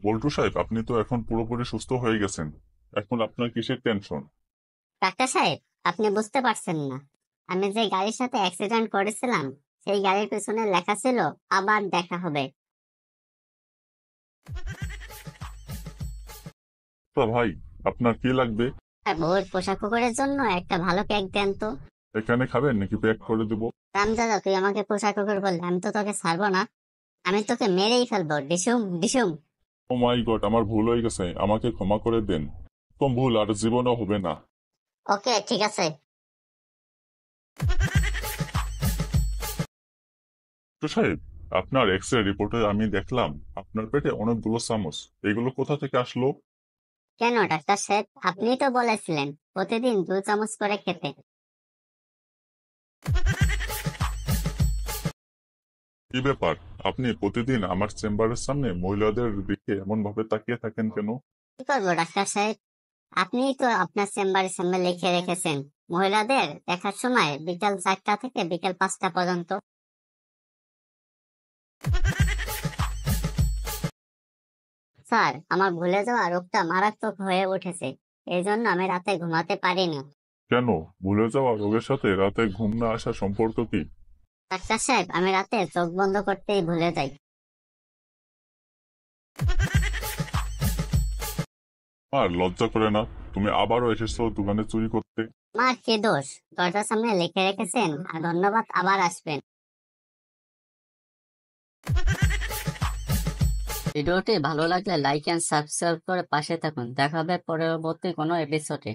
বল্টু সাহেব, আপনি তো এখন পুরোপুরি সুস্থ হয়ে গেছেন। এখন আপনার কিসের টেনশন? ডাক্তার সাহেব, আপনি বুঝতে পারছেন না। আমি যে গাড়ির সাথে অ্যাক্সিডেন্ট করেছিলাম, সেই গাড়ির পেছনে লেখা ছিল আবার দেখা হবে। তা ভাই, আপনার কি লাগবে? আর বউয়ের পোষা কুকুরের জন্য একটা ভালো কেক দেন তো। এখানে খাবেন নাকি প্যাক করে দেব? রামজাদা, তুই আমাকে পোষা কুকুর বললে আমি তো তোকে ছাড়বো না। আমি তোকে মেরেই ফেলবো, ডিসুম ডিসুম। ও মাই গড, আমার ভুল হয়ে গেছে, আমাকে ক্ষমা করে দেন। কম ভুল আর জীবনও হবে না। ওকে, ঠিক আছে। তো সাহেব, আপনার এক্স রে রিপোর্টে আমি দেখলাম আপনার পেটে অনেকগুলো চামচ। এগুলো কোথা থেকে আসলো? কেন ডাক্তার সাহেব, আপনিই তো বলেছিলেন প্রতিদিন 2 চামচ করে খেতে। কি ব্যাপার, আপনি প্রতিদিন আমার চেম্বারের সামনে মহিলাদের দিকে এমন ভাবে তাকিয়ে থাকেন কেন? কি করবো ডাক্তার সাহেব, আপনিই তো আপনার চেম্বারের সামনে লিখে রেখেছেন মহিলাদের দেখার সময় বিকাল 4টা থেকে বিকাল 5টা পর্যন্ত। স্যার, আমার ভুলে যাওয়া রোগটা মারাত্মক হয়ে উঠেছে। এই জন্য আমি রাতে ঘুমাতে পারি না। কেন? ভুলে যাওয়া রোগের সাথে রাতে ঘুম না আসার সম্পর্ক কি? ডাক্তার সাহেব, আমি রাতে চোখ বন্ধ করতেই ভুলে যাই। আর লজ্জা করে না? তুমি আবারও এসেছো দোকানে চুরি করতে? আমার কি দোষ? দরজার সামনে লিখে রেখেছেন আর ধন্যবাদ, আবার আসবেন। ভিডিওটি ভালো লাগলে লাইক এন্ড সাবস্ক্রাইব করে পাশে থাকুন। দেখা হবে পরবর্তী কোনো এপিসোডে।